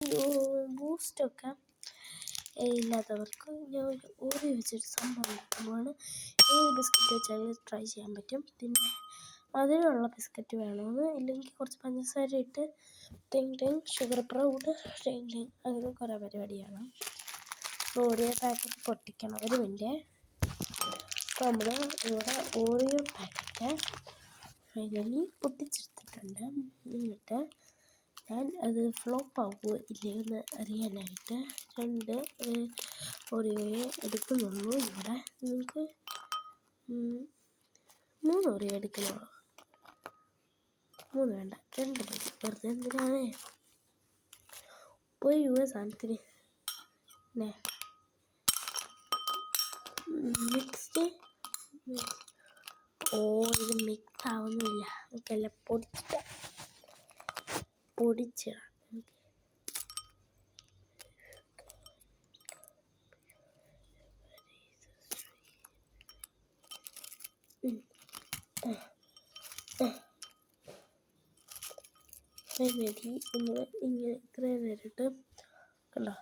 ബൂസ്റ്റൊക്കെ ഇല്ലാത്തവർക്ക് ഞാൻ ഒരു ഓറിയോ വെച്ചൊരു സംഭവം ഉണ്ടാക്കുമ്പോഴാണ് ഏത് ബിസ്ക്കറ്റ് വെച്ചാലും ട്രൈ ചെയ്യാൻ പറ്റും. പിന്നെ മധുരമുള്ള ബിസ്ക്കറ്റ് വേണമെന്ന് ഇല്ലെങ്കിൽ കുറച്ച് പഞ്ചസാര ഇട്ട് ഷുഗർ പൗഡർ അങ്ങനെ കുറേ പരിപാടിയാണ്. ഓറിയോ പാക്കറ്റ് പൊട്ടിക്കണം. ഒരു മിനിറ്റ്. അപ്പോൾ നമ്മൾ ഇവിടെ ഓറിയോ പാക്കറ്റ് ഫൈനലി പൊട്ടിച്ചെടുത്തിട്ടുണ്ട്. എന്നിട്ട് ഞാൻ അത് ഫ്ലോപ്പ് ആവുമോ ഇല്ലയോ എന്ന് അറിയാനായിട്ട് 2 ഓറിയോയെ എടുക്കുന്നുള്ളൂ. ഇവിടെ നിങ്ങൾക്ക് 3 ഓറിയോ എടുക്കണോ? 3 വേണ്ട, 2 മതി. വെറുതെ എന്തിനാണ് പോയി സാധനത്തിന്. പിന്നെ നെക്സ്റ്റ് ഇത് മിക്സ് ആവുന്നില്ല. നമുക്കെല്ലാം പൊടിച്ചിടാം. മതി. നമ്മൾ ഇങ്ങനെ ഇത്രയും നേരിട്ട് കണ്ടോ,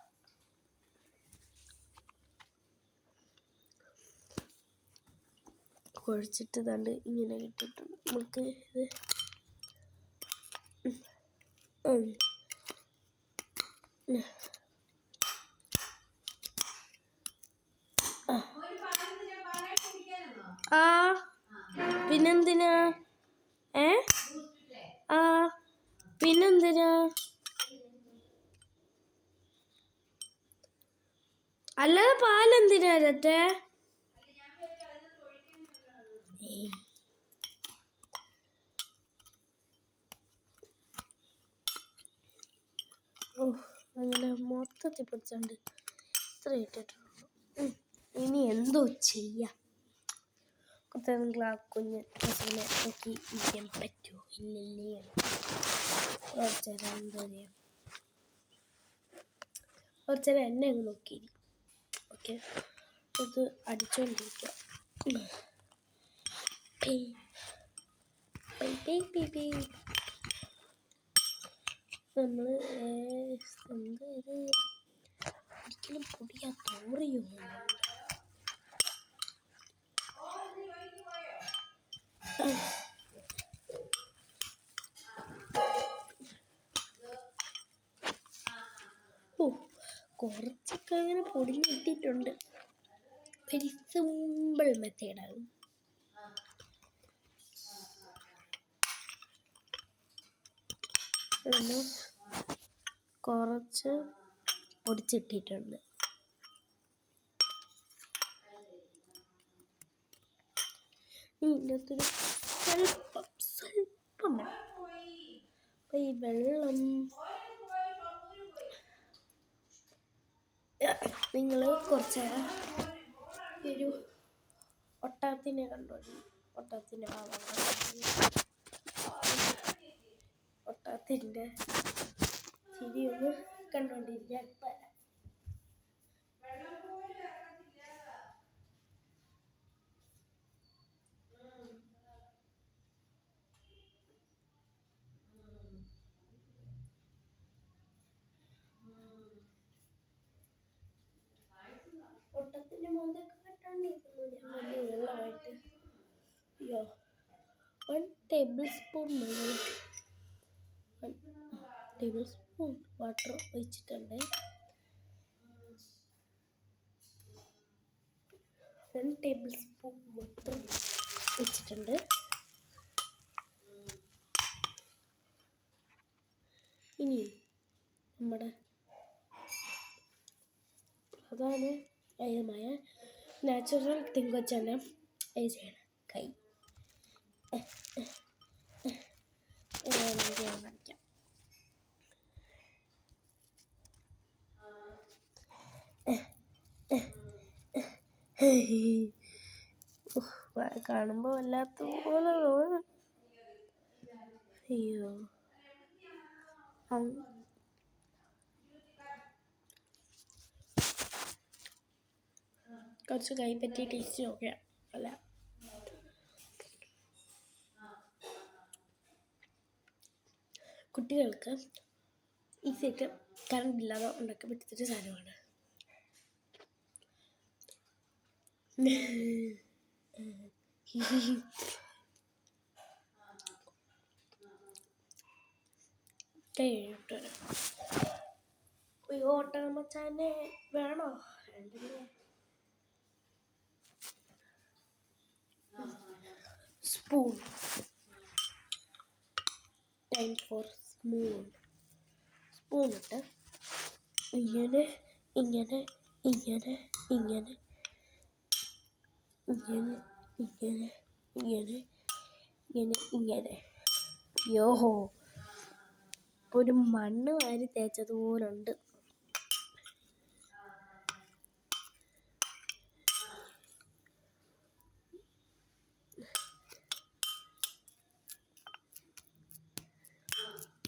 കുഴച്ചിട്ട് തണ്ട് ഇങ്ങനെ ഇട്ടിട്ടുണ്ട്. നമുക്ക് ഇത് പിന്നെന്തിനാ പിന്നെന്തിനാ അല്ലാതെ പാലെന്തിനാ ചേട്ടേ? അങ്ങനെ മൊത്തത്തിൽ പിടിച്ചോണ്ട് ഇത്ര ഇട്ടിട്ടുള്ളൂ. ഇനി എന്തോ ചെയ്യാം? കുറച്ചെങ്കിലും ആ കുഞ്ഞ് പശുവിനെ നോക്കി ഇരിക്കാൻ പറ്റുമോ? ഇല്ലല്ലേ. കുറച്ചേരം എന്തോ ചെയ്യാം. കുറച്ചേരം എന്നെ അങ്ങ് നോക്കിയിരിക്കും. ഓക്കെ, ഇത് അടിച്ചോണ്ടിരിക്കുക. നമ്മൾ ഒരിക്കലും പൊടിയാത്ത ഓറിയോ കുറച്ചൊക്കെ അങ്ങനെ പൊടിഞ്ഞിട്ടിട്ടുണ്ട്. വെരി സിമ്പിൾ മെത്തേഡാണ്. കുറച്ച് പൊടിച്ചിട്ടിട്ടുണ്ട്. ഇതിനകത്തൊരു സ്വല്പം ഈ വെള്ളം നിങ്ങൾ കുറച്ച് ഒരു ഒട്ടകത്തിനെ കണ്ടോളൂ. ഒട്ടകത്തിൻ്റെ ഒട്ടകത്തിൻ്റെ ചിരിയൊന്ന് കണ്ടോണ്ടിരിക്കാൻ. ഒട്ടകത്തിൻ്റെ മുഖത്തൊക്കെ കണ്ടോണ്ടിരിക്കുന്നു വലിയ വെള്ളമായിട്ട്. 1 ടേബിൾ സ്പൂൺ വാട്ടർ ഒഴിച്ചിട്ടുണ്ട്. 1 ടേബിൾ സ്പൂൺ വാട്ടർ ഒഴിച്ചിട്ടുണ്ട്. ഇനി നമ്മുടെ പ്രധാനമായ നാച്ചുറൽ തിങ്കൊച്ചനെ ചെയ്യണം. കൈ കാണിക്കാം. കാണുമ്പോൾ വല്ലാത്ത പോലെ തോന്നും. അയ്യോ, കുറച്ച് കൈ പറ്റി ടേസ്റ്റ് നോക്കാം. അല്ല, കുട്ടികൾക്ക് ഈസിയായിട്ട് കറണ്ട് ഇല്ലാതെ ഉണ്ടാക്കാൻ പറ്റുന്നൊരു സാധനമാണ്. ഓട്ടമച്ചാനെ വേണോ? Spoon, time for spoon. സ്പൂണിട്ട് ഇങ്ങനെ ഇങ്ങനെ ഇങ്ങനെ ഇങ്ങനെ ഇങ്ങനെ ഇങ്ങനെ ഇങ്ങനെ ഇങ്ങനെ ഇങ്ങനെ. യോഹോ, ഒരു മണ്ണ് വാരി തേച്ചതുപോലുണ്ട്.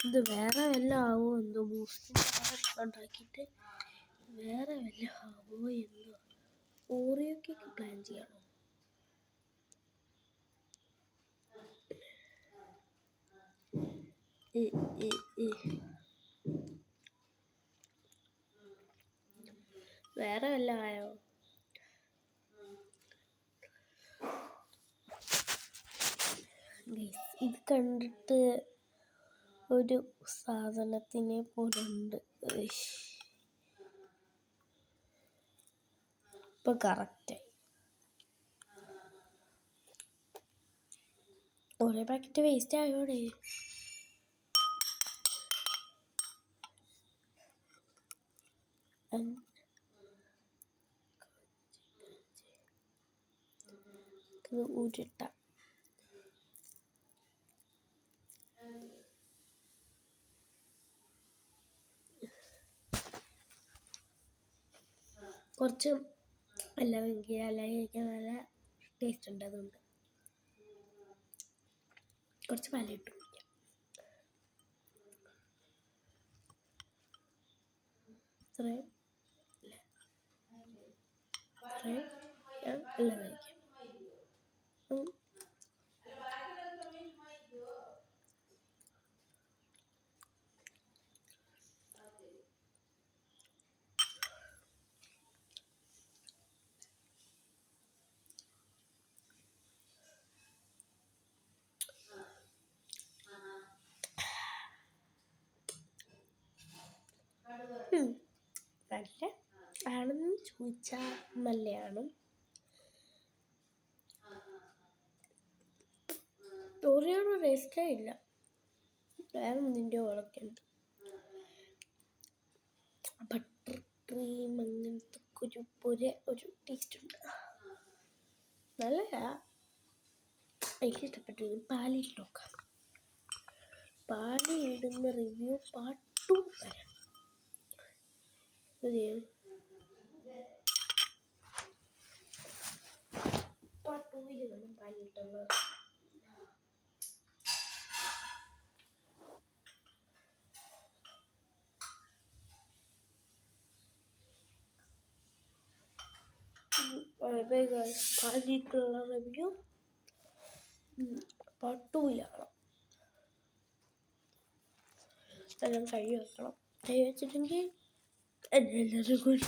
ഇത് വേറെ വല്ല ആവോ എന്തോ, ഉണ്ടാക്കിയിട്ട് വേറെ വല്ല ആവോ എന്തോ. ഓറിയോ കേക്ക് പ്ലാൻ ചെയ്യണോ? വേറെ വല്ല ആയോ? ഇത് കണ്ടിട്ട് ഒരു സാധനത്തിനെ പോലുണ്ട്. ഇപ്പൊ കറക്റ്റായി. ഒരേ പാക്കറ്റ് വേസ്റ്റ് ആയോടെ. ഊരിട്ട കുറച്ച് അല്ലെങ്കിൽ നല്ല ടേസ്റ്റ് ഉണ്ട്. അതുകൊണ്ട് കുറച്ച് പാലിട്ട് കുടിക്കാം. ഇത്രയും ഞാൻ എല്ലാം കഴിക്കാം. നല്ല ആണെന്ന് ചോദിച്ചാൽ നല്ലതാണ്. ഓറിയോയുടെ ടേസ്റ്റേ ഇല്ല, വേറെ നിൻ്റെ ഓളൊക്കെ ഉണ്ട്. ബട്ടർ ക്രീം അങ്ങനത്തെ ഒരു ടേസ്റ്റ് ഉണ്ട്. നല്ലതാ, എനിക്കിഷ്ടപ്പെട്ടു. പാലിട്ട് നോക്കാം. പാലിടുന്ന റിവ്യൂ പാർട്ട് 2 വരാം. പാർട്ട് 2 വേണം പാലിട്ടുള്ളത്. പാലിട്ടുള്ള റിവ്യൂ പാർട്ട് 2 എല്ലാം കഴുകി വെക്കണം. കഴുകി വെച്ചിട്ടുണ്ടെങ്കിൽ എല്ലാവരും കൂടി